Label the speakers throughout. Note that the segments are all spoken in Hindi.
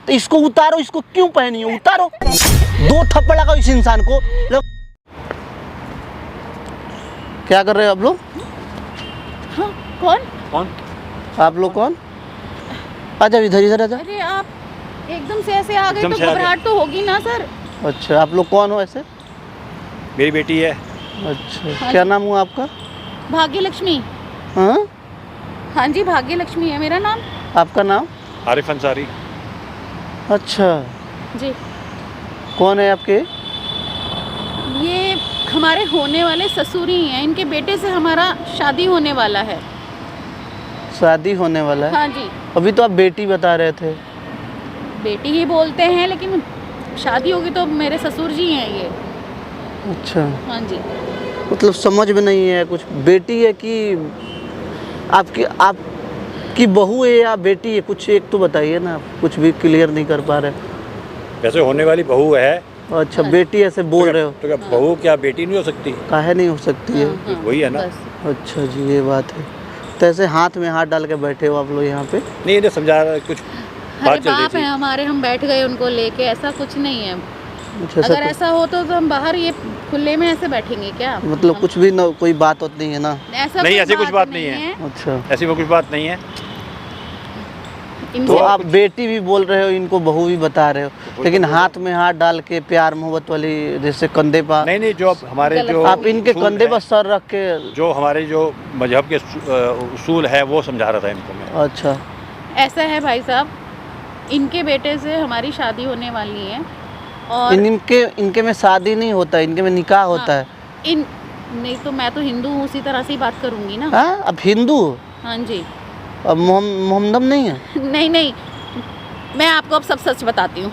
Speaker 1: तो इसको उतारो, इसको क्यों पहनी हो? उतारो, 2 थप्पड़ लगाओ इस इंसान को। क्या कर रहे हो आप लोग?
Speaker 2: हाँ, कौन?
Speaker 1: आप लोग कौन? आजा इधर, इधर आजा।
Speaker 2: अरे आप एकदम से ऐसे आ गए तो घबराहट तो होगी ना सर।
Speaker 1: अच्छा, आप लोग कौन हो ऐसे?
Speaker 3: मेरी बेटी है।
Speaker 1: अच्छा,
Speaker 2: हाँ
Speaker 1: क्या
Speaker 2: जी।
Speaker 1: नाम हुआ आपका?
Speaker 2: भाग्य लक्ष्मी।
Speaker 1: हाँ,
Speaker 2: हाँ जी, भाग्य लक्ष्मी है मेरा नाम।
Speaker 1: आपका नाम?
Speaker 3: आरिफ अंसारी।
Speaker 1: अच्छा,
Speaker 2: जी,
Speaker 1: कौन है आपके?
Speaker 2: ये हमारे होने वाले ससुर ही हैं। इनके बेटे से हमारा शादी होने वाला है।
Speaker 1: शादी होने वाला है?
Speaker 2: हाँ जी,
Speaker 1: अभी तो आप बेटी बता रहे थे।
Speaker 2: बेटी ही बोलते हैं लेकिन शादी होगी तो मेरे ससुर जी हैं ये।
Speaker 1: अच्छा,
Speaker 2: हाँ जी,
Speaker 1: मतलब समझ में नहीं है कुछ। बेटी है कि आपकी बहू है या बेटी है? कुछ एक तो बताइए ना, आप कुछ भी क्लियर नहीं कर पा रहे।
Speaker 3: वैसे होने वाली बहू है।
Speaker 1: अच्छा, बेटी ऐसे बोल रहे हो?
Speaker 3: तो क्या बहू क्या बेटी नहीं हो सकती?
Speaker 1: काहे नहीं हो सकती है?
Speaker 2: हाँ, हाँ,
Speaker 3: वही है ना।
Speaker 2: बस।
Speaker 1: अच्छा जी, ये बात है। तो ऐसे हाथ में हाथ डाल के बैठे हो आप लोग यहाँ पे?
Speaker 3: नहीं, इन्हें समझा रहा कुछ
Speaker 2: अरे
Speaker 3: बात चल रही
Speaker 2: बाप है
Speaker 3: थी।
Speaker 2: हमारे, हम बैठ गए उनको लेके, ऐसा कुछ नहीं है।
Speaker 1: अच्छा,
Speaker 2: अगर ऐसा हो तो हम बाहर ये खुले में ऐसे बैठेंगे क्या?
Speaker 1: मतलब कुछ भी ना, कोई बात होती नहीं है ना?
Speaker 2: ऐसा
Speaker 3: नहीं,
Speaker 2: कोई
Speaker 3: ऐसी कुछ बात नहीं है।
Speaker 1: अच्छा,
Speaker 3: ऐसी वो कुछ बात नहीं है।
Speaker 1: तो
Speaker 2: इनसे
Speaker 1: आप बेटी भी बोल रहे हो, इनको बहू भी बता रहे हो, लेकिन हाथ में हाथ डाल के प्यार मोहब्बत वाली, जैसे कंधे पर
Speaker 3: नहीं, जो अब हमारे
Speaker 2: गलत
Speaker 3: जो
Speaker 1: आप इनके
Speaker 3: उसूल
Speaker 1: कंधे
Speaker 3: है,
Speaker 1: पर सर रख के।
Speaker 3: जो हमारे जो मजहब के उसूल है वो समझा रहा था इनको मैं।
Speaker 1: अच्छा,
Speaker 2: ऐसा है भाई साहब, इनके बेटे से हमारी शादी होने वाली है और
Speaker 1: इनके में शादी नहीं होता, इनके में निकाह होता है।
Speaker 2: इन नहीं तो मैं तो हिंदू हूँ, उसी तरह से ही बात करूँगी ना।
Speaker 1: हाँ, अब हिंदू हो?
Speaker 2: हाँ जी।
Speaker 1: अब मोहम्मदम नहीं है?
Speaker 2: नहीं नहीं, मैं आपको अब सब सच बताती हूँ।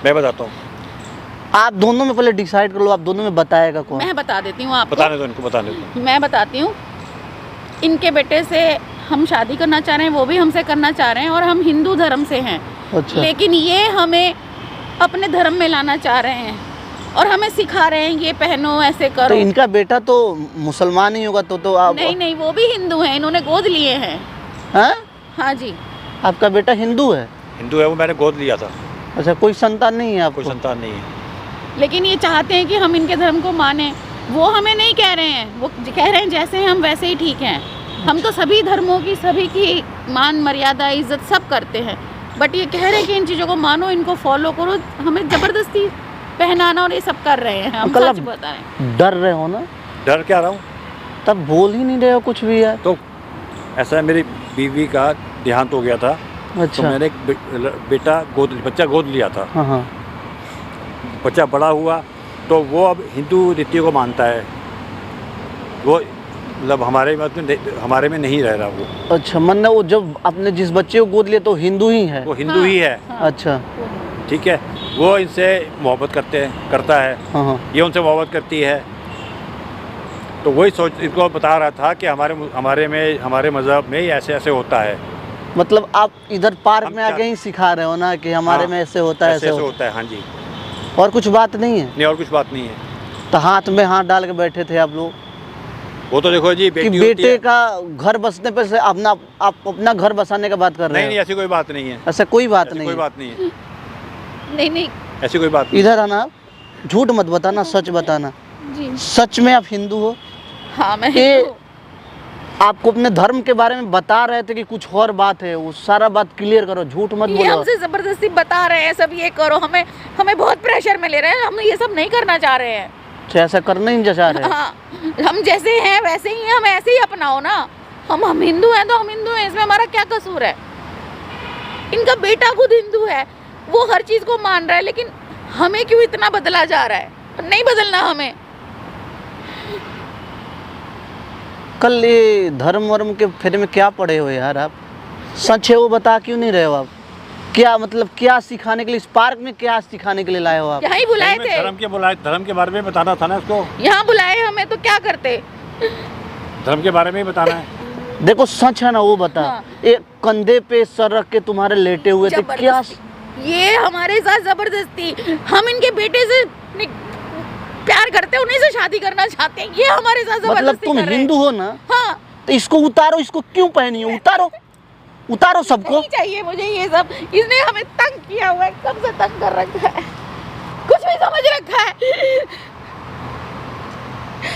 Speaker 3: मैं बताता हूँ।
Speaker 1: आप दोनों में पहले डिसाइड कर लो, आप दोनों में बताएगा कौन?
Speaker 2: मैं बता देती हूँ आपको।
Speaker 3: बताने दो इनको, बताने दो।
Speaker 2: मैं बताती हूँ, इनके बेटे से हम शादी करना चाह रहे हैं, वो भी हमसे करना चाह रहे हैं और हम हिंदू धर्म से हैं।
Speaker 1: अच्छा,
Speaker 2: लेकिन ये हमें अपने धर्म में लाना चाह रहे हैं और हमें सिखा रहे हैं ये पहनो, ऐसे
Speaker 1: तो
Speaker 2: करो।
Speaker 1: इनका बेटा तो मुसलमान ही होगा, तो आप?
Speaker 2: नहीं नहीं, वो भी हिंदू हैं, इन्होंने गोद लिए हैं।
Speaker 1: हाँ,
Speaker 2: हाँ जी,
Speaker 1: आपका बेटा हिंदू है?
Speaker 3: हिंदू है वो, मैंने गोद लिया था।
Speaker 1: अच्छा, कोई संतान नहीं है आपको?
Speaker 3: कोई संतान नहीं है।
Speaker 2: लेकिन ये चाहते हैं कि हम इनके धर्म को माने। वो हमें नहीं कह रहे हैं, वो कह रहे हैं जैसे हैं हम वैसे ही ठीक हैं। हम तो सभी धर्मों की, सभी की मान मर्यादा इज्जत सब करते हैं, बट ये कह रहे हैं कि इन चीज़ों को मानो, इनको फॉलो करो। हमें ज़बरदस्ती पहनाना और ये सब कर रहे हैं। हम
Speaker 1: अंकल,
Speaker 2: सच
Speaker 1: आप
Speaker 2: बताएं,
Speaker 1: डर रहे हो ना?
Speaker 3: डर क्या रहा हूँ?
Speaker 1: तब बोल ही नहीं रहे हो कुछ भी यार।
Speaker 3: तो ऐसा है, मेरी बीवी का देहांत हो गया था। तो
Speaker 1: अच्छा,
Speaker 3: मैंने एक बच्चा गोद लिया था।
Speaker 1: हाँ हाँ,
Speaker 3: बच्चा बड़ा हुआ तो वो अब हिंदू रीतियों को मानता है। वो मतलब हमारे में नहीं रह रहा वो।
Speaker 1: अच्छा, मतलब वो जब आपने जिस बच्चे को गोद लिया तो हिंदू ही है?
Speaker 3: वो हिंदू ही है।
Speaker 2: हाँ,
Speaker 1: अच्छा,
Speaker 3: ठीक है, वो इनसे मोहब्बत करता है।
Speaker 1: हाँ हाँ,
Speaker 3: ये उनसे मोहब्बत करती है। तो वही सोच इनको बता रहा था कि हमारे मज़हब में ऐसे ऐसे होता है।
Speaker 1: मतलब आप इधर पार्क
Speaker 3: हम
Speaker 1: में आके
Speaker 3: क्या-
Speaker 1: ही सिखा रहे हो ना कि हमारे
Speaker 3: हाँ,
Speaker 1: में ऐसे होता है,
Speaker 3: ऐसे
Speaker 1: ऐसे
Speaker 3: होता है। हाँ जी,
Speaker 1: होता। और कुछ बात नहीं है?
Speaker 3: नहीं और कुछ बात नहीं है।
Speaker 1: तो हाथ में हाथ डाल के बैठे थे आप लोग
Speaker 3: वो तो देखो जी,
Speaker 1: कि
Speaker 3: बेटी होती
Speaker 1: बेटे
Speaker 3: है।
Speaker 1: का घर बसने पे से आप अपना घर बसाने का बात कर रहे
Speaker 3: नहीं,
Speaker 1: हो?
Speaker 3: ऐसी कोई बात नहीं है।
Speaker 1: ऐसा कोई बात
Speaker 3: ऐसी
Speaker 1: नहीं
Speaker 3: कोई
Speaker 1: है।
Speaker 3: बात नहीं है।
Speaker 2: नहीं नहीं
Speaker 3: ऐसी कोई बात नहीं।
Speaker 1: इधर आना, आप झूठ मत बताना, सच बताना।
Speaker 2: जी,
Speaker 1: सच में आप हिंदू हो?
Speaker 2: हाँ मैं
Speaker 1: ये
Speaker 2: हिंदू हूँ।
Speaker 1: आपको अपने धर्म के बारे में बता रहे थे कि कुछ और बात है, वो सारा बात क्लियर करो, झूठ मत
Speaker 2: ये
Speaker 1: बोलो।
Speaker 2: हमसे जबरदस्ती बता रहे हैं सब, ये करो। हमें बहुत प्रेशर में ले रहे हैं। हम ये सब नहीं करना चाह रहे हैं।
Speaker 1: अच्छा, ऐसा करना ही चाह रहे हैं?
Speaker 2: हाँ, हम जैसे हैं वैसे ही हैं, हम ऐसे ही अपनाओ ना। हम हिंदू हैं तो हम हिंदू हैं, इसमें हमारा क्या कसूर है? इनका बेटा खुद हिंदू है, वो हर चीज़ को मान रहा है, लेकिन हमें क्यों इतना बदला जा रहा है? नहीं बदलना हमें।
Speaker 1: कल ये धर्म वर्म के फेरे में क्या पढ़े हो यार आप? सच है वो बता क्यों नहीं रहे हो आप? क्या मतलब, क्या सिखाने के लिए, इस पार्क में क्या सिखाने के लिए लाए हो आप?
Speaker 2: यहाँ ही बुलाए
Speaker 3: नहीं,
Speaker 2: थे,
Speaker 3: धर्म के बारे में बताना था ना इसको।
Speaker 2: यहाँ बुलाए हमें तो क्या करते?
Speaker 3: धर्म के बारे में ही बताना है।
Speaker 1: देखो सच है ना वो बता।
Speaker 2: हाँ।
Speaker 1: एक कंधे पे सर रख के तुम्हारे लेटे हुए थे, क्या?
Speaker 2: ये हमारे साथ जबरदस्ती, हम इनके बेटे से प्यार करते हैं, उन्हीं से शादी करना चाहते हैं, ये हमारे साथ
Speaker 1: मतलब
Speaker 2: जबरदस्ती
Speaker 1: तुम
Speaker 2: कर रहे हैं।
Speaker 1: हिंदू हो ना?
Speaker 2: हाँ,
Speaker 1: तो इसको उतारो, इसको क्यों पहनी हो? उतारो, उतारो सबको।
Speaker 2: नहीं चाहिए मुझे ये सब। इसने हमें तंग किया है, कब से तंग कर रखा है, कुछ भी समझ रखा है।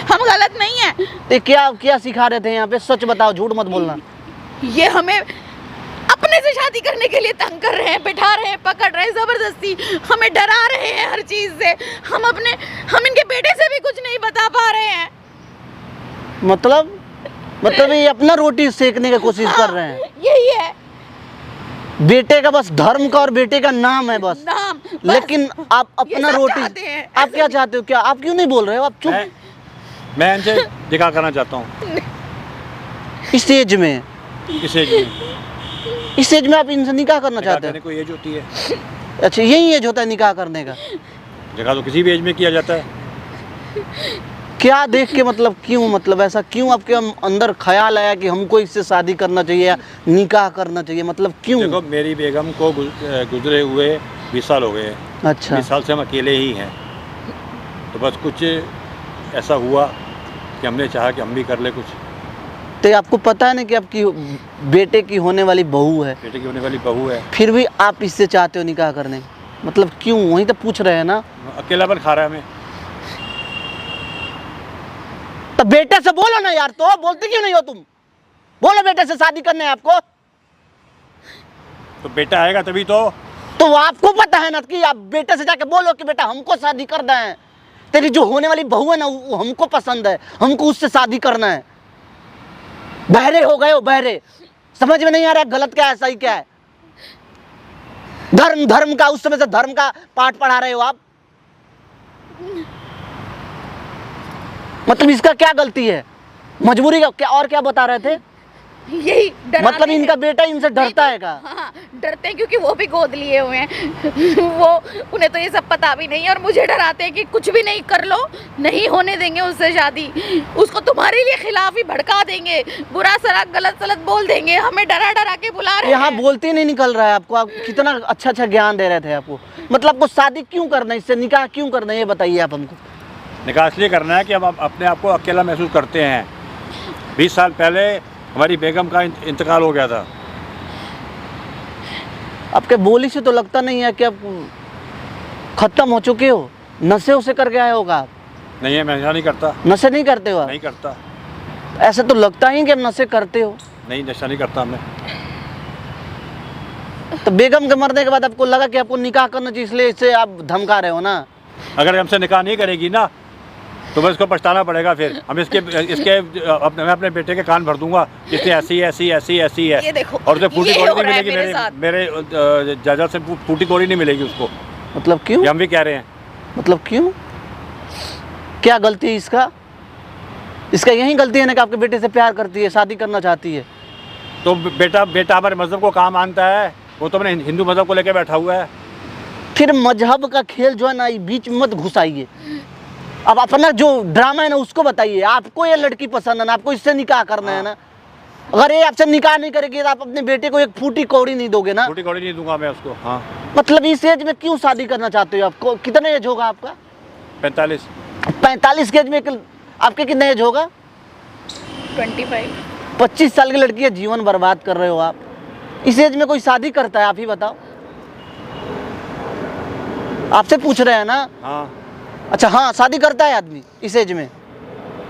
Speaker 2: हम गलत नहीं है।
Speaker 1: ये क्या क्या सिखा रहे थे यहाँ पे? सच बताओ, झूठ मत बोलना।
Speaker 2: ये हमें अपने से शादी करने के लिए तंग कर रहे हैं, बिठा रहे हैं, पकड़ रहे हैं जबरदस्ती, हमें डरा रहे हैं हर चीज से। हम इनके बेटे से भी कुछ नहीं बता पा रहे हैं।
Speaker 1: मतलब ये अपना रोटी सेकने की कोशिश कर रहे हैं।
Speaker 2: यही है,
Speaker 1: बेटे का बस धर्म का और बेटे का नाम है बस।
Speaker 2: नाम बस।
Speaker 1: लेकिन आप अपना
Speaker 2: सब
Speaker 1: रोटी,
Speaker 2: चाहते हैं।
Speaker 1: आप क्या चाहते हो? क्या आप क्यों नहीं बोल रहे हो? आप चुप।
Speaker 3: मैं इनसे निकाह करना चाहता हूँ।
Speaker 1: इस एज में,
Speaker 3: इस एज में,
Speaker 1: इस एज में आप इनसे निकाह करना
Speaker 3: निकाह
Speaker 1: चाहते
Speaker 3: करने को एज होती है।
Speaker 1: हैं? अच्छा, यही एज होता है निकाह करने का?
Speaker 3: निकाह तो किसी भी एज में किया जाता है।
Speaker 1: क्या देख के, मतलब क्यों, मतलब ऐसा क्यों आपके अंदर ख्याल आया कि हमको इससे शादी करना चाहिए या निकाह करना चाहिए? मतलब क्यों?
Speaker 3: देखो, मेरी बेगम को गुजरे हुए 20 साल हो गए हैं।
Speaker 1: अच्छा,
Speaker 3: 20 साल से हम अकेले ही हैं। तो बस कुछ ऐसा हुआ कि हमने चाहा कि हम भी कर ले कुछ।
Speaker 1: तो आपको पता है ना कि आपकी बेटे की होने वाली बहू है,
Speaker 3: बेटे की होने वाली बहू है,
Speaker 1: फिर भी आप इससे चाहते हो निकाह करने? मतलब क्यों? वही तो पूछ रहे हैं ना।
Speaker 3: अकेलापन खा रहा है हमें।
Speaker 1: तो बेटे से बोलो ना यार, तो बोलते क्यों नहीं हो तुम? बोलो बेटे से शादी करने है आपको।
Speaker 3: तो बेटा आएगा तभी तो
Speaker 1: आपको पता है ना कि आप बेटे से जाके बोलो कि बेटा हमको शादी करना है, तेरी जो होने वाली बहू है ना वो हमको पसंद है, हमको उससे शादी करना है। बहरे हो गए हो, बहरे, समझ में नहीं आ रहा है गलत क्या है सही क्या है। धर्म का, उस समय से धर्म का पाठ पढ़ा रहे हो आप। मतलब इसका क्या गलती है? मजबूरी का क्या? और क्या बता रहे थे?
Speaker 2: यही डराते
Speaker 1: मतलब इनका
Speaker 2: हैं।
Speaker 1: बेटा इनसे डरता है क्या?
Speaker 2: हाँ, डरते हैं क्योंकि वो भी गोद लिए हुए हैं। वो उन्हें तो ये सब पता भी नहीं है और मुझे डराते हैं कि कुछ भी नहीं कर लो, नहीं होने देंगे उससे शादी, उसको तुम्हारे लिए खिलाफ ही भड़का देंगे, बुरा सरा गलत सलत बोल देंगे, हमें डरा डरा के बुला रहे हैं।
Speaker 1: यहाँ बोलते नहीं निकल रहा है आपको। आप कितना अच्छा ज्ञान दे रहे थे आपको। मतलब आपको शादी क्यों करना है, इससे निकाह क्यों करना है, ये बताइए आप हमको।
Speaker 3: निकाह इसलिए करना है कि हम अपने आप को अकेला महसूस करते हैं। 20 साल पहले हमारी बेगम का इंतकाल हो गया था।
Speaker 1: आपके बोली से तो लगता नहीं है कि आप खत्म हो चुके हो। नशे उसे करके आए होगा आप?
Speaker 3: नहीं है, मैं नशा नहीं करता।
Speaker 1: नशे नहीं करते हो आप?
Speaker 3: नहीं करता।
Speaker 1: ऐसे तो लगता ही कि आप नशे करते हो।
Speaker 3: नहीं, नशा नहीं करता मैं।
Speaker 1: तो बेगम के मरने के बाद आपको लगा कि आपको निकाह करना चाहिए, इसलिए इसे आप धमका रहे हो ना?
Speaker 3: अगर हमसे निकाह नहीं करेगी ना तो बस इसको पछताना पड़ेगा। फिर हम मैं अपने बेटे के कान भर दूंगा कि इसने ऐसी है।
Speaker 2: ये देखो,
Speaker 3: और उसे फूटी
Speaker 2: ये
Speaker 3: कौड़ी
Speaker 2: हो
Speaker 3: नहीं
Speaker 2: रहा है
Speaker 3: मिलेगी,
Speaker 2: मेरे साथ।
Speaker 3: मेरे जायदाद से फूटी कौड़ी नहीं मिलेगी उसको।
Speaker 1: मतलब क्यों?
Speaker 3: ये हम भी कह रहे हैं।
Speaker 1: मतलब क्यों? क्या गलती है इसका? इसका यही गलती है ना कि आपके बेटे से प्यार करती है, शादी करना चाहती है।
Speaker 3: तो बेटा हमारे मजहब को कहाँ मानता है? वो तो अपने हिंदू मजहब को लेकर बैठा हुआ है।
Speaker 1: फिर मजहब का खेल जो है ना, बीच में मत घुसाइए। अब अपना जो ड्रामा है ना उसको बताइए। आपको ये लड़की पसंद है ना, आपको इससे निकाह करना है ना। अगर ये आपसे निकाह नहीं करेगी तो आप अपने बेटे को एक फूटी कौड़ी नहीं दोगे ना?
Speaker 3: फूटी कौड़ी नहीं दूंगा मैं उसको। हाँ,
Speaker 1: मतलब इस एज में क्यों शादी करना चाहते हो? आपको कितना एज होगा आपका?
Speaker 3: 45।
Speaker 1: 45 के एज में आपके कितना एज होगा?
Speaker 2: 25।
Speaker 1: 25 साल की लड़की है, जीवन बर्बाद कर रहे हो आप। इस एज में कोई शादी करता है? आप ही बताओ। आपसे पूछ रहे हैं ना।
Speaker 3: हाँ।
Speaker 1: अच्छा, हाँ, शादी करता है आदमी इस एज में?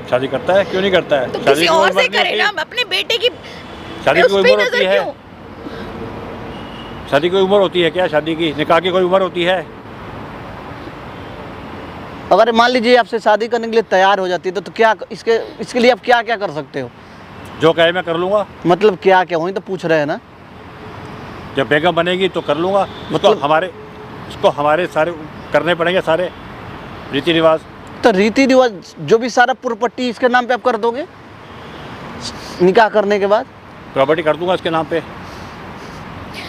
Speaker 3: शादी करता है, क्यों नहीं करता है?
Speaker 2: तो
Speaker 3: शादी
Speaker 2: किसी
Speaker 3: की
Speaker 2: और
Speaker 3: उम्र
Speaker 2: से
Speaker 3: नहीं
Speaker 2: करे
Speaker 3: होती।
Speaker 2: ना, अपने बेटे की
Speaker 3: शादी की
Speaker 2: उस
Speaker 3: कोई
Speaker 2: पे
Speaker 3: उम्र
Speaker 2: नजर
Speaker 3: होती है?
Speaker 2: क्यों?
Speaker 3: शादी की कोई उम्र होती है क्या? शादी की, निकाह की कोई उम्र होती है?
Speaker 1: अगर मान लीजिए आपसे शादी करने के लिए तैयार हो जाती है तो क्या इसके लिए आप क्या क्या कर सकते हो?
Speaker 3: जो कहे मैं कर लूँगा।
Speaker 1: मतलब क्या क्या? वही तो पूछ रहे हैं ना।
Speaker 3: जब बेगम बनेगी तो कर लूँगा।
Speaker 1: मतलब
Speaker 3: उसको हमारे सारे करने पड़ेंगे, सारे रीति रिवाज।
Speaker 1: तो रीति रिवाज जो भी सारा प्रॉपर्टी इसके नाम पे आप कर दोगे निकाह करने के बाद?
Speaker 3: प्रॉपर्टी कर दूंगा इसके नाम पे।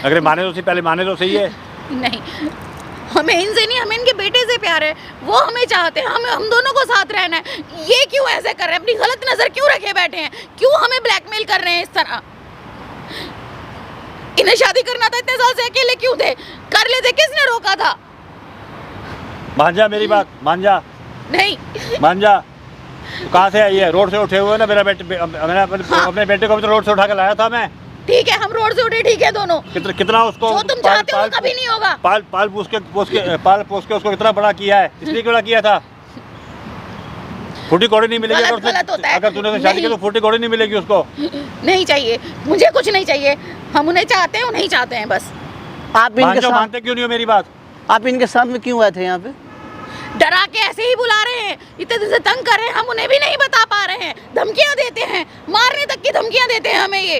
Speaker 3: अगर माने तो सही, पहले माने तो सही है।
Speaker 2: नहीं, हमें इनसे नहीं, हमें इनके बेटे से प्यार है। वो हमें चाहते हैं, हम दोनों को साथ रहना है। ये क्यों ऐसे कर रहे हैं? अपनी गलत नजर क्यों रखे बैठे हैं? क्यों हमें ब्लैकमेल कर रहे हैं इस तरह? इन्हें शादी करना था, इतने साल से अकेले क्यों थे? कर लेते, किसने रोका था?
Speaker 3: मान जा मेरी बात, मान जा।
Speaker 2: नहीं,
Speaker 3: मान जा। तो कहाँ से आई है? रोड से उठे हुए ना। मैंने अपने बेटे को भी तो रोड से उठा के लाया था मैं।
Speaker 2: ठीक है, हम रोड से उठे, ठीक है दोनों।
Speaker 3: कितना उसको
Speaker 2: जो तुम चाहते हो वो कभी नहीं होगा।
Speaker 3: पाल पोस के उसको कितना बड़ा किया है, इसलिए बड़ा किया था। फूटी कौड़ी नहीं मिलेगी
Speaker 2: गलत होता है।
Speaker 3: अगर तूने उससे शादी की तो फूटी कौड़ी नहीं मिलेगी उसको।
Speaker 2: नहीं चाहिए, मुझे कुछ नहीं चाहिए, हम उन्हें चाहते हैं, उन्हें चाहते हैं बस।
Speaker 1: आप इनके साथ
Speaker 3: मानते क्यों नहीं हो मेरी बात?
Speaker 1: आप इनके साथ में क्यों आए थे यहाँ पे?
Speaker 2: डरा के ऐसे ही बुला रहे हैं, इतने दिन से तंग कर रहे हैं, हम उन्हें भी नहीं बता पा रहे हैं, धमकियां देते हैं, मारने तक की धमकियां देते हैं हमें। ये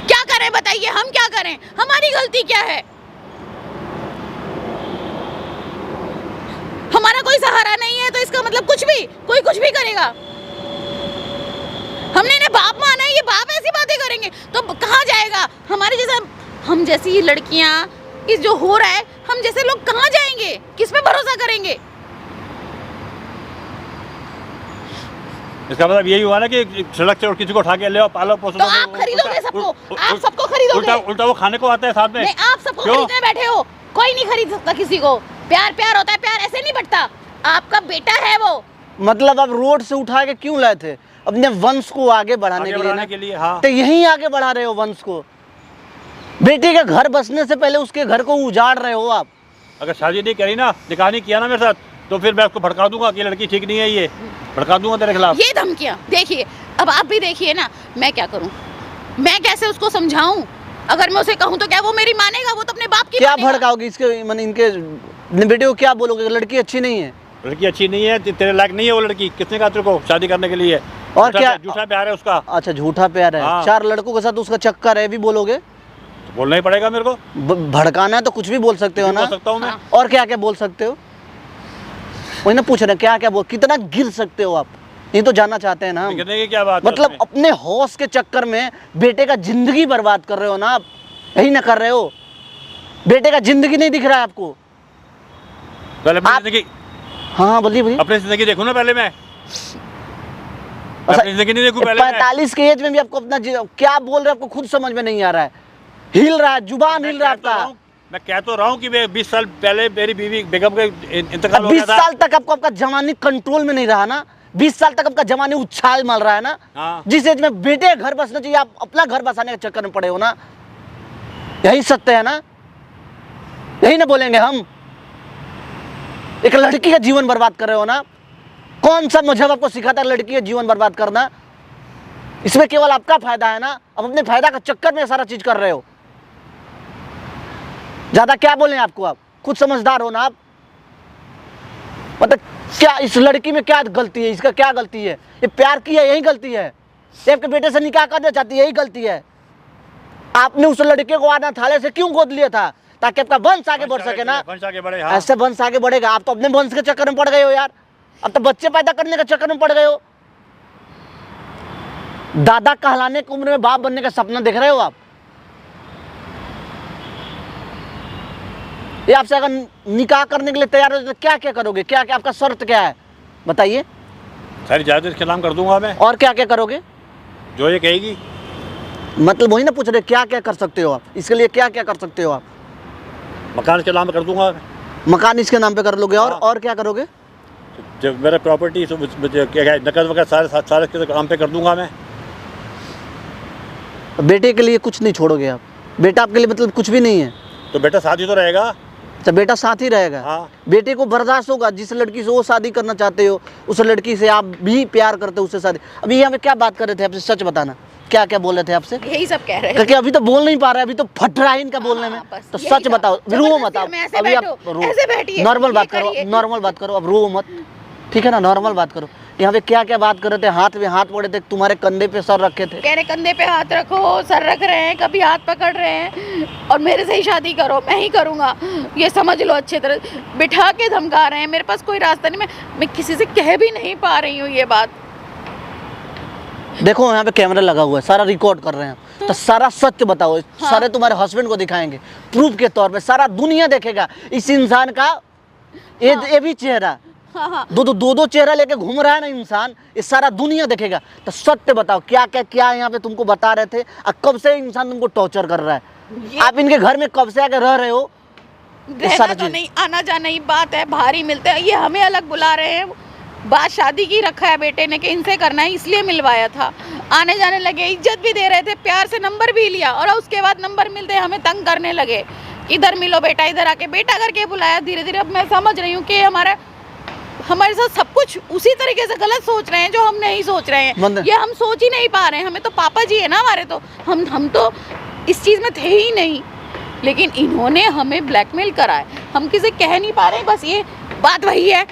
Speaker 2: क्या करें बताइए, हम क्या करें, हमारी गलती क्या है? हमारा कोई सहारा नहीं है तो इसका मतलब कोई कुछ भी करेगा। हमने इन्हें बाप माना है, ये बाप ऐसी बातें करेंगे तो कहाँ जाएगा? हमारे जैसा, हम जैसी लड़कियां, इस जो हो रहा है, हम जैसे लोग कहाँ जाएंगे, किस पे भरोसा करेंगे?
Speaker 3: इसका मतलब यही हुआ ना कि सड़क से और किसी को उठा के ले आओ, पालो पोसो।
Speaker 2: तो आप खरीदोगे सबको, आप सबको खरीदोगे।
Speaker 3: उल्टा वो खाने को आता है साथ में।
Speaker 2: नहीं, आप सबको खरीदने बैठे हो, कोई नहीं खरीद सकता किसी को। प्यार होता है, प्यार ऐसे नहीं बढ़ता। आपका बेटा है वो।
Speaker 1: मतलब आप रोड से उठा के क्यों लाए थे? अपने वंश को आगे बढ़ाने के लिए हाँ। तो यहीं आगे बढ़ा रहे हो वंश को। बेटी के घर बसने से पहले उसके घर को उजाड़ रहे हो आप।
Speaker 3: अगर शादी नहीं करी ना, निकाह नहीं किया ना मेरे साथ, तो फिर मैं उसको भड़का दूंगा कि लड़की ठीक नहीं है, ये भड़का दूंगा तेरे खिलाफ।
Speaker 2: ये धमकियां देखिए, अब आप भी देखिए ना, मैं क्या करूं, मैं कैसे उसको समझाऊं? अगर मैं उसे कहूं तो क्या वो मेरी मानेगा? वो तो अपने बाप की
Speaker 1: क्या भड़काओगे इसके, माने इनके बेटे को क्या बोलोगे? लड़की अच्छी नहीं है,
Speaker 3: लड़की अच्छी नहीं है, तेरे लायक नहीं है वो लड़की। किसने कहा तेरे को शादी करने के लिए?
Speaker 1: और क्या
Speaker 3: झूठा प्यार है उसका।
Speaker 1: अच्छा, झूठा प्यार है।
Speaker 3: हाँ।
Speaker 1: 4 लड़कों के साथ उसका चक्कर है, भी बोलोगे?
Speaker 3: तो बोलना ही पड़ेगा मेरे को।
Speaker 1: भड़काना है तो कुछ भी बोल सकते हो ना।
Speaker 3: बोल सकता हूँ मैं।
Speaker 1: और क्या क्या बोल सकते हो? वही ना पूछ रहे हैं, क्या क्या बोल, कितना गिर सकते हो आप? ये तो जानना चाहते हैं ना हम।
Speaker 3: गिरने की क्या बात है
Speaker 1: मतलब
Speaker 3: उसमें?
Speaker 1: अपने हौस के चक्कर में बेटे का जिंदगी बर्बाद कर रहे हो ना आप। यही ना कर रहे हो? बेटे का जिंदगी नहीं दिख रहा है आपको?
Speaker 3: पहले अपनी जिंदगी,
Speaker 1: हाँ बोलिए।
Speaker 3: अपनी जिंदगी देखो ना पहले मैं।
Speaker 1: अच्छा,
Speaker 3: अपनी जिंदगी नहीं देखूं पहले मैं।
Speaker 1: 45 के एज में भी आपको अपना क्या बोल रहे हो आपको खुद समझ में नहीं आ रहा है। हिल रहा है, जुबान हिल रहा है आपका।
Speaker 3: मैं कह तो रहा हूँ कि 20 साल पहले मेरी बीवी बेगम का इंतकाल हो गया
Speaker 1: 20
Speaker 3: था।
Speaker 1: साल तक आपका जवानी कंट्रोल में नहीं रहा ना। 20 साल तक आपका जवानी उछाल मार रहा है ना।
Speaker 3: हाँ।
Speaker 1: जिस एज में बेटे घर बसना चाहिए, आप अपना घर बसाने के चक्कर में पड़े हो ना। यही सत्य है ना, यही ना बोलेंगे हम? एक लड़की का जीवन बर्बाद कर रहे हो ना। कौन सा मजहब आपको सिखाता है लड़की का जीवन बर्बाद करना? इसमें केवल आपका फायदा है ना। अब अपने फायदा का चक्कर में सारा चीज कर रहे हो। ज्यादा क्या बोलें आपको, आप खुद समझदार हो ना आप। मतलब क्या इस लड़की में क्या गलती है? इसका क्या गलती है? ये प्यार की है, यही गलती है। ये आपके बेटे से निकाह करना चाहती है, यही गलती है। आपने उस लड़के को आना थाले से क्यों गोद लिया था? ताकि आपका वंश आगे बढ़ सके ना।
Speaker 3: वंश आगे बढ़े, हाँ।
Speaker 1: ऐसे वंश आगे बढ़ेगा? आप तो अपने वंश के चक्कर में पड़ गए हो यार। अब तो बच्चे पैदा करने के चक्कर में पड़ गए हो। दादा कहलाने की उम्र में बाप बनने का सपना देख रहे हो आप। ये आपसे अगर निकाह करने के लिए तैयार हो तो क्या क्या करोगे? क्या क्या आपका शर्त क्या है बताइए?
Speaker 3: सारी जायदाद इसके नाम कर दूंगा मैं।
Speaker 1: और क्या क्या करोगे?
Speaker 3: जो ये कहेगी।
Speaker 1: मतलब वही ना पूछ रहे, क्या क्या कर सकते हो आप? इसके लिए क्या क्या कर सकते हो आप?
Speaker 3: मकान इसके नाम पे कर दूंगा।
Speaker 1: मकान इसके नाम पे कर लोगे?
Speaker 3: हाँ।
Speaker 1: और क्या करोगे?
Speaker 3: जब मेरा प्रॉपर्टी क्या नकद वगैरह सारे इसके नाम पे कर दूंगा मैं।
Speaker 1: बेटे के लिए कुछ नहीं छोड़ोगे आप? बेटा आपके लिए मतलब कुछ भी नहीं है?
Speaker 3: तो बेटा साथ ही तो रहेगा।
Speaker 1: तो बेटा साथ ही रहेगा।
Speaker 3: हाँ।
Speaker 1: बेटे को बर्दाश्त होगा जिस लड़की से वो शादी करना चाहते हो, उस लड़की से आप भी प्यार करते हो, उससे शादी। अभी यहाँ पे क्या बात कर रहे थे आपसे? सच बताना, क्या क्या बोल रहे थे आपसे?
Speaker 2: यही सब कह रहे हैं।
Speaker 1: क्योंकि अभी तो बोल नहीं पा रहा है, अभी तो फट रहा है इनका बोलने में। तो सच बताओ, रो मत आप। अभी आप नॉर्मल बात करो, नॉर्मल बात करो, अब रो मत, ठीक है ना? नॉर्मल बात करो। यहाँ पे क्या क्या बात कर रहे थे? हाथ में हाथ पड़े थे, तुम्हारे कंधे पे सर रखे थे।
Speaker 2: कह रहे कंधे पे हाथ रखो, सर रख रहे हैं, कभी हाथ पकड़ रहे हैं और मेरे से ही शादी करो, मैं ही करूँगा, ये समझ लो। अच्छे तरह बिठा के धमका रहे हैं। मेरे पास कोई रास्ता नहीं, मैं किसी से कह भी नहीं पा रही हूँ ये बात।
Speaker 1: देखो यहाँ पे कैमरा लगा हुआ है, सारा रिकॉर्ड कर रहे हैं। तो सारा सत्य बताओ।
Speaker 2: हाँ।
Speaker 1: सारे तुम्हारे हस्बैंड को दिखाएंगे प्रूफ के तौर पे, सारा दुनिया देखेगा इस इंसान का ये भी चेहरा।
Speaker 2: हाँ।
Speaker 1: दो चेहरा लेके घूम रहा है ना इंसान, ये सारा दुनिया देखेगा। तो सत्य बताओ, क्या क्या क्या यहाँ पे तुमको बता रहे थे और कब से इंसान तुमको टॉर्चर कर रहा है? आप इनके घर में कब से आके रह रहे हो?
Speaker 2: रहना तो नहीं, आना जाना ही बात है, भारी मिलते हैं, ये हमें अलग बुला रहे हैं, बात शादी की रखा है बेटे ने कि इनसे करना है, इसलिए मिलवाया था। आने जाने लगे, इज्जत भी दे रहे थे, प्यार से नंबर भी लिया, और उसके बाद नंबर मिलते हमें तंग करने लगे, इधर मिलो बेटा, इधर आके बेटा करके बुलाया। धीरे धीरे अब मैं समझ रही हूँ कि हमारे साथ सब कुछ उसी तरीके से गलत सोच रहे हैं जो हम नहीं सोच रहे हैं। ये हम सोच ही नहीं पा रहे हैं। हमें तो पापा जी है ना हमारे, तो हम तो इस चीज़ में थे ही नहीं, लेकिन इन्होंने हमें ब्लैकमेल करा है। हम किसी कह नहीं पा रहे हैं, बस ये बात वही है।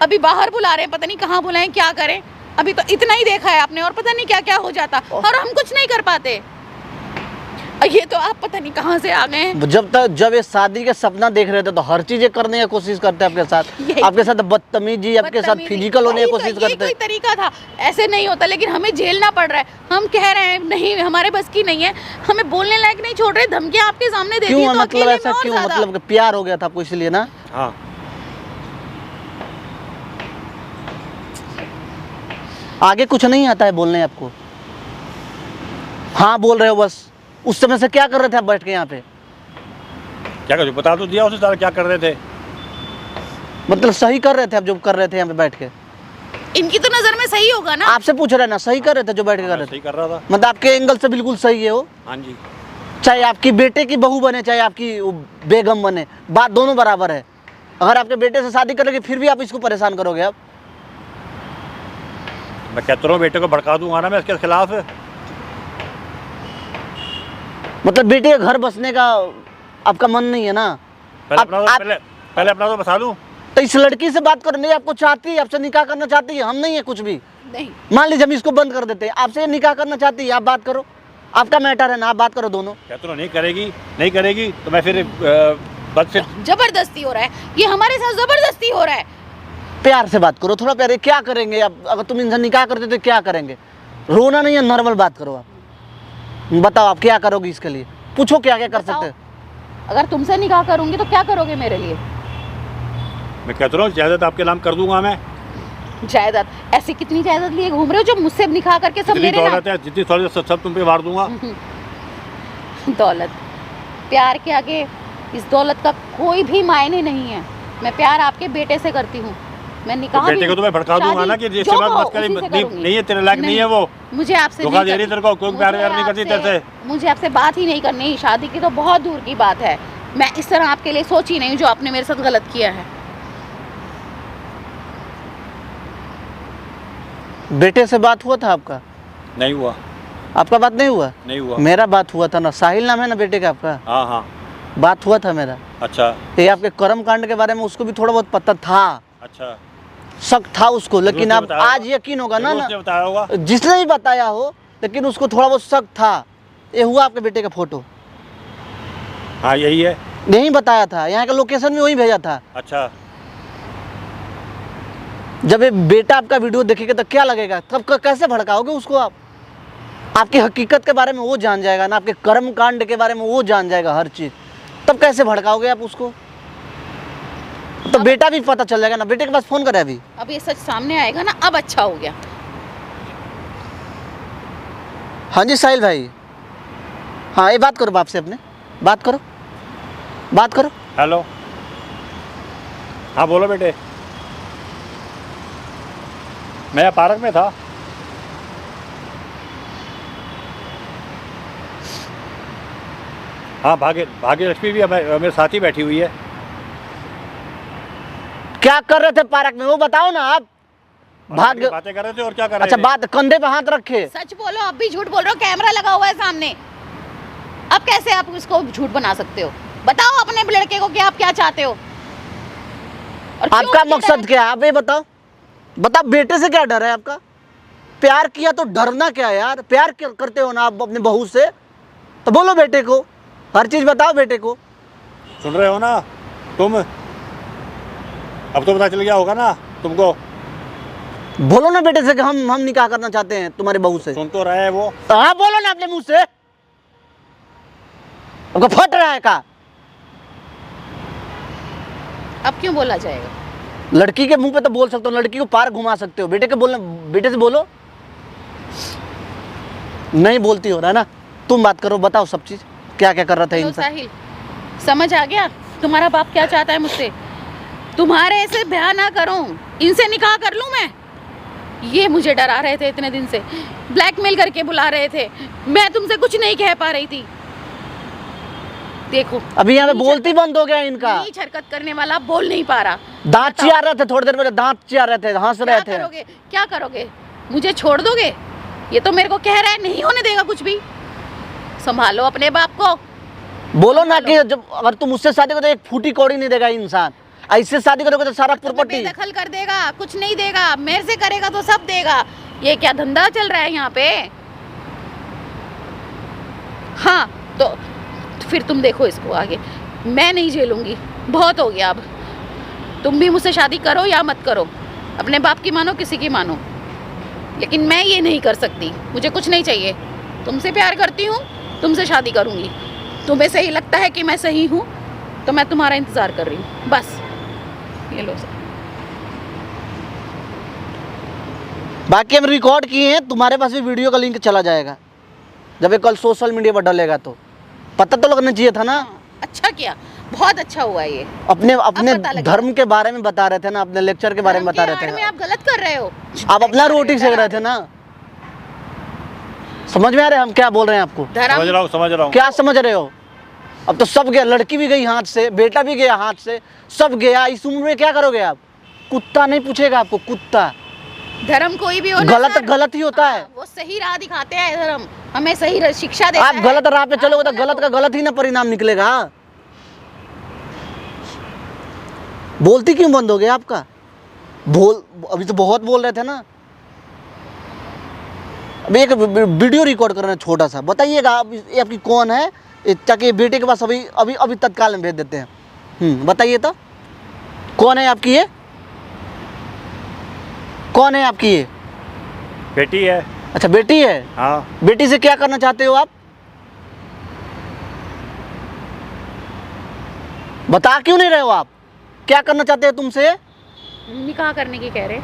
Speaker 2: अभी बाहर बुला रहे हैं, पता नहीं कहाँ बुलाएं, क्या करें। अभी तो इतना ही देखा है आपने, और पता नहीं क्या क्या हो जाता, और हम कुछ नहीं कर पाते। ये तो आप पता नहीं कहाँ से आ गए हैं।
Speaker 1: जब ये शादी के सपना देख रहे थे तो हर चीजें करने की कोशिश करते हैं आपके साथ बदतमीजी, आपके साथ फिजिकल होने की कोशिश करते हैं।
Speaker 2: कोई तरीका था, ऐसे नहीं होता, लेकिन हमें झेलना पड़ रहा है। हम कह रहे हैं नहीं, हमारे बस की नहीं है, हमें बोलने लायक नहीं छोड़ रहे, धमकियां आपके सामने दे दी।
Speaker 1: क्यों मतलब ऐसा क्यों? मतलब प्यार हो गया था आपको इसलिए ना?
Speaker 3: हाँ,
Speaker 1: आगे कुछ नहीं आता है बोलने आपको? हाँ बोल रहे हो बस। उस समय से क्या कर रहे थे आप बैठ के यहाँ पे?
Speaker 3: क्या कर, बता तो दिया उसे सारा क्या कर रहे थे।
Speaker 1: मतलब सही कर रहे थे आप जो कर रहे थे यहाँ पे बैठ के?
Speaker 2: इनकी तो नजर में सही होगा ना।
Speaker 1: आपसे पूछ रहे ना, सही कर रहे थे जो बैठ के कर रहे थे?
Speaker 3: सही कर रहा था,
Speaker 1: मतलब आपके एंगल से बिल्कुल सही है वो।
Speaker 3: हाँ जी।
Speaker 1: चाहे आपकी बेटे की बहू बने, चाहे आपकी बेगम बने, बात दोनों बराबर है। अगर आपके बेटे से शादी करोगे फिर भी आप इसको परेशान करोगे आप?
Speaker 3: मैं कहता रहा हूँ बेटे को भड़का दूंगा ना मैं इसके खिलाफ।
Speaker 1: मतलब बेटे के घर बसने का आपका मन नहीं है ना?
Speaker 3: पहले अपना तो बसा लूं।
Speaker 1: तो इस लड़की से बात करो, नहीं आपको चाहती है, आपसे निकाह करना चाहती है। हम नहीं है कुछ भी
Speaker 2: नहीं।
Speaker 1: मान लीजिए हम इसको बंद कर देते हैं, आपसे निकाह करना चाहती है, आप बात करो, आपका मैटर है ना, आप बात करो दोनों।
Speaker 3: कहता हूँ नहीं करेगी तो मैं फिर बस फिर
Speaker 2: जबरदस्ती हो रहा है, ये हमारे साथ जबरदस्ती हो रहा है।
Speaker 1: प्यार से बात करो, थोड़ा प्यार। क्या करेंगे आप? अगर तुम इनसे निकाह करते तो क्या करेंगे? रोना नहीं है, नॉर्मल बात करो। आप बताओ आप क्या करोगे इसके लिए? पूछो क्या क्या कर सकते हैं।
Speaker 2: अगर तुमसे निकाह करूंगी तो क्या करोगे मेरे लिए?
Speaker 3: मैं कहता रहा हूँ जायदाद आपके नाम कर दूंगा मैं।
Speaker 2: जायदाद? ऐसी कितनी जायदाद लिए घूम रहे हो जो मुझसे निकाह करके सब मेरे नाम?
Speaker 3: जितनी दौलत है सब तुम पे मार दूंगा।
Speaker 2: दौलत, प्यार के आगे इस दौलत का कोई भी मायने नहीं है। मैं प्यार आपके बेटे से करती हूँ। मैं निकाह
Speaker 3: बेटे को तो मैं भड़का दूंगा ना कि जिससे बात मत करी, नहीं है तेरे लायक नहीं है वो।
Speaker 2: मुझे आपसे
Speaker 3: धोखा दे रही तेरे को, कोई प्यार नहीं करती तेरे से।
Speaker 2: मुझे आपसे बात ही नहीं करनी, शादी की तो बहुत दूर की बात है। मैं इस तरह आपके लिए सोची नहीं जो आपने मेरे साथ गलत किया है।
Speaker 1: बेटे से बात हुआ था आपका?
Speaker 3: नहीं हुआ।
Speaker 1: आपका बात नहीं हुआ?
Speaker 3: नहीं हुआ।
Speaker 1: मेरा बात हुआ था ना। साहिल नाम है ना बेटे का आपका?
Speaker 3: हाँ हाँ,
Speaker 1: बात हुआ था मेरा।
Speaker 3: अच्छा।
Speaker 1: ये आपके कर्म कांड के बारे में उसको भी थोड़ा बहुत पता था।
Speaker 3: अच्छा,
Speaker 1: शक था उसको, लेकिन अब आज यकीन होगा ना
Speaker 3: बताया होगा
Speaker 1: जिसने भी बताया हो, लेकिन उसको थोड़ा बहुत शक था। ये हुआ आपके बेटे का फोटो?
Speaker 3: हाँ यही है।
Speaker 1: यही बताया था, यहाँ का लोकेशन भी वही भेजा था।
Speaker 3: अच्छा,
Speaker 1: जब ये बेटा आपका वीडियो देखेगा तो क्या लगेगा? तब कैसे भड़काओगे उसको आप? आपकी हकीकत के बारे में वो जान जाएगा ना, आपके कर्म कांड के बारे में वो जान जाएगा हर चीज। तब कैसे भड़काओगे आप उसको? तो बेटा भी पता चल जाएगा ना। बेटे के पास फोन करे अभी।
Speaker 2: अब ये सच सामने आएगा ना, अब अच्छा हो गया।
Speaker 1: हाँ जी साहिल भाई, हाँ ये बात करो बाप से अपने, बात करो।
Speaker 3: हेलो, हाँ बोलो बेटे। मैं यहाँ पार्क में था। हाँ, भाग्य लक्ष्मी भी मेरे साथ ही बैठी हुई है।
Speaker 1: क्या कर रहे थे पार्क में वो बताओ ना आप।
Speaker 3: भाग्य बातें कर रहे थे और क्या कर रहे थे?
Speaker 1: अच्छा, बात कंधे पे हाथ रखे।
Speaker 2: सच बोलो, अब भी झूठ बोल रहे हो, कैमरा लगा हुआ है सामने। अब कैसे आप इसको झूठ बना सकते हो? बताओ अपने लड़के को कि आप क्या चाहते हो और
Speaker 1: आपका मकसद क्या है? आप ये बताओ। बेटे से क्या डर है आपका? प्यार किया तो डरना क्या है यार? प्यार करते हो ना आप अपने बहू से, तो बोलो बेटे को, हर चीज बताओ बेटे को।
Speaker 3: सुन रहे हो ना तुम? अब तो पता चल गया होगा ना तुमको।
Speaker 1: बोलो ना बेटे से कि हम निकाह करना चाहते हैं तुम्हारे बहू से।
Speaker 3: सुन तो रहे हैं वो।
Speaker 1: हाँ बोलो ना अपने मुंह से। आपको फट रहा है का?
Speaker 2: अब क्यों बोला जाएगा?
Speaker 1: लड़की के मुंह पे तो बोल सकते हो, लड़की को पार घुमा सकते हो। बेटे से बोलो। नहीं बोलती हो रहा है ना? तुम बात करो, बताओ सब चीज क्या क्या कर रहा था इनसे।
Speaker 2: साहिल, समझ आ गया तुम्हारा बाप क्या चाहता है मुझसे? तुम्हारे ऐसे ब्याह ना करूं, इनसे निकाह कर लूं मैं? ये मुझे डरा रहे थे इतने दिन से, ब्लैकमेल करके बुला रहे थे, मैं तुमसे कुछ नहीं कह पा रही थी। देखो
Speaker 1: अभी यहाँ पे बोलती बंद हो गया इनका।
Speaker 2: नीच हरकत करने वाला बोल नहीं पा रहा।
Speaker 1: दांत चिया रहे थे थोड़ी देर पहले, दांत चिया रहे थे, हंस रहे थे।
Speaker 2: क्या करोगे? मुझे छोड़ दोगे? ये तो मेरे को कह रहा है नहीं होने देगा कुछ भी। संभालो अपने बाप को।
Speaker 1: बोलो ना कि जब अगर तुम मुझसे शादी करो तो एक फूटी कौड़ी नहीं देगा इंसान, ऐसे शादी करोगे तो सारा प्रॉपर्टी
Speaker 2: दखल कर देगा, कुछ नहीं देगा। मेरे से करेगा तो सब देगा। ये क्या धंधा चल रहा है यहाँ पे? हाँ तो फिर तुम देखो इसको आगे। मैं नहीं झेलूंगी, बहुत हो गया अब। तुम भी मुझसे शादी करो या मत करो, अपने बाप की मानो किसी की मानो, लेकिन मैं ये नहीं कर सकती। मुझे कुछ नहीं चाहिए। तुमसे प्यार करती हूँ, तुमसे शादी करूँगी। तुम्हें सही लगता है कि मैं सही हूँ तो मैं तुम्हारा इंतज़ार कर रही हूँ, बस। ये लो सर।
Speaker 1: बाकी हम रिकॉर्ड किए हैं, तुम्हारे पास भी वीडियो का लिंक चला जाएगा जब ये कल सोशल मीडिया पर डलेगा तो। पता तो लगना चाहिए था ना।
Speaker 2: अच्छा किया, बहुत अच्छा हुआ ये।
Speaker 1: अपने धर्म के बारे में बता रहे थे ना, अपने लेक्चर के बारे में बता रहे थे।
Speaker 2: आप गलत कर रहे हो।
Speaker 1: आप अपना रोटी सेक रहे थे ना। समझ में आ रहे हैं हम क्या बोल रहे हैं आपको?
Speaker 3: समझ रहा हूँ।
Speaker 1: क्या समझ रहे हो? अब तो सब गया, लड़की भी गई हाथ से, बेटा भी गया हाथ से, सब गया। इस उम्र में क्या करोगे आप? कुत्ता नहीं पूछेगा आपको, कुत्ता।
Speaker 2: धर्म कोई भी हो
Speaker 1: गलत गलत ही होता है।
Speaker 2: वो सही राह दिखाते हैं धर्म, हमें सही शिक्षा देता है।
Speaker 1: आप गलत राह पे चलोगे तो गलत का गलत ही ना परिणाम निकलेगा। बोलती क्यों बंद हो गया आपका? अभी तो बहुत बोल रहे थे ना। अभी एक वीडियो रिकॉर्ड कर रहे हैं छोटा सा, बताइएगा आप ये आपकी कौन है, ताकि बेटे के पास अभी अभी अभी तत्काल में भेज देते हैं। बताइए तो कौन है आपकी ये? कौन है आपकी ये?
Speaker 3: बेटी है।
Speaker 1: अच्छा बेटी है।
Speaker 3: हाँ।
Speaker 1: बेटी से क्या करना चाहते हो आप? बता क्यों नहीं रहे हो आप? क्या करना चाहते हो तुमसे?
Speaker 2: निकाह करने की कह रहे,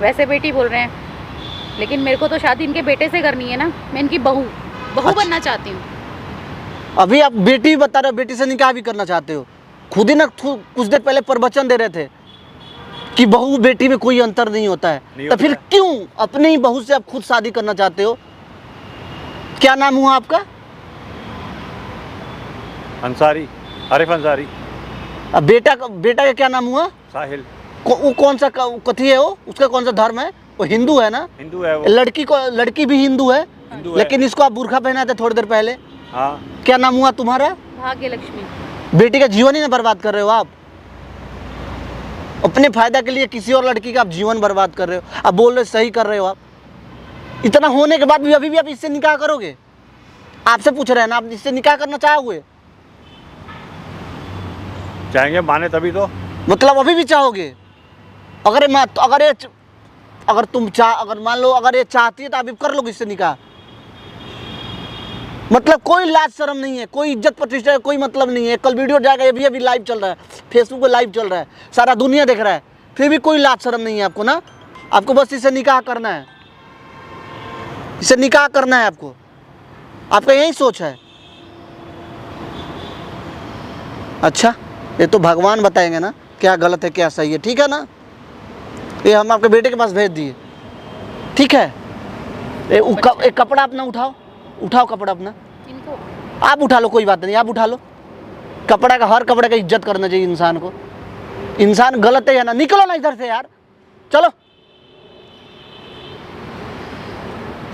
Speaker 2: वैसे बेटी बोल रहे हैं, लेकिन मेरे को तो शादी इनके बेटे से करनी है ना। मैं इनकी बहू बनना चाहती हूँ।
Speaker 1: अभी आप बेटी बता रहे हो, बेटी से निकाह भी करना चाहते हो। खुद ही ना कुछ देर पहले प्रवचन दे रहे थे कि बहू बेटी में कोई अंतर नहीं होता है। तो फिर क्यों अपनी ही बहू से आप खुद शादी करना चाहते हो? क्या नाम हुआ आपका?
Speaker 3: अंसारी, आरिफ अंसारी।
Speaker 1: अब बेटा का क्या नाम हुआ?
Speaker 3: साहिल।
Speaker 1: वो कौन सा कथी है? वो उसका कौन सा धर्म है? वो हिंदू है ना?
Speaker 3: हिंदू है वो।
Speaker 1: लड़की भी हिंदू है, लेकिन इसको आप बुर्खा पहनाए थे थोड़ी देर पहले।
Speaker 3: हाँ।
Speaker 1: क्या नाम हुआ तुम्हारा?
Speaker 2: भाग्य लक्ष्मी।
Speaker 1: बेटी का जीवन ही ना बर्बाद कर रहे हो आप। अपने फायदा के लिए किसी और लड़की का आप जीवन बर्बाद कर रहे हो। आप बोल रहे सही कर रहे हो आप। इतना होने के बाद भी अभी भी आप इससे निकाह करोगे? आपसे पूछ रहे हैं ना, आप इससे निकाह करना चाहोगे?
Speaker 3: चाहेंगे, माने तभी तो।
Speaker 1: मतलब अभी भी चाहोगे? अगर मान लो अगर ये चाहती है तो आप कर लोगे इससे निकाह? मतलब कोई लाज शर्म नहीं है, कोई इज्जत प्रतिष्ठा है, कोई मतलब नहीं है। कल वीडियो जाएगा, ये भी अभी लाइव चल रहा है, फेसबुक पे लाइव चल रहा है, सारा दुनिया देख रहा है, फिर भी कोई लाज शर्म नहीं है आपको ना। आपको बस इससे निकाह करना है, इससे निकाह करना है आपको। आपका यही सोच है? अच्छा, ये तो भगवान बताएंगे ना क्या गलत है क्या सही है। ठीक है ना, ये हम आपके बेटे के पास भेज दिए। ठीक है, एक कपड़ा अपना उठाओ कपड़ा अपना।
Speaker 2: इनको
Speaker 1: आप उठा लो, कोई बात नहीं, आप उठा लो। हर कपड़े का इज्जत करना चाहिए इंसान को। इंसान गलत है या ना, निकलो ना इधर से यार, चलो।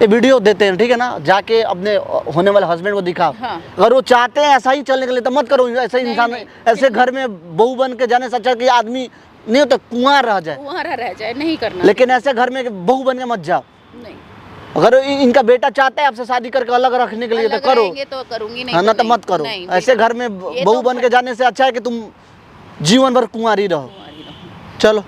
Speaker 1: ये वीडियो देते हैं, ठीक है ना, जाके अपने होने वाले हस्बैंड को दिखाओ।
Speaker 2: हाँ।
Speaker 1: अगर वो चाहते हैं ऐसा ही चलने के लिए तो मत करो। ऐसे इंसान ऐसे घर में बहू बन के जाने से अच्छा कि आदमी नहीं होता कुंवार रह जाए,
Speaker 2: नहीं करना।
Speaker 1: लेकिन ऐसे घर में बहू बन के मत जाओ।
Speaker 2: नहीं,
Speaker 1: अगर इनका बेटा चाहता है आपसे शादी करके अलग रखने के लिए तो करो,
Speaker 2: तो करूंगी नहीं,
Speaker 1: हाँ ना, तो मत करो। ऐसे घर में बहू बन के जाने से अच्छा है कि तुम जीवन भर कुंवारी रहो। चलो।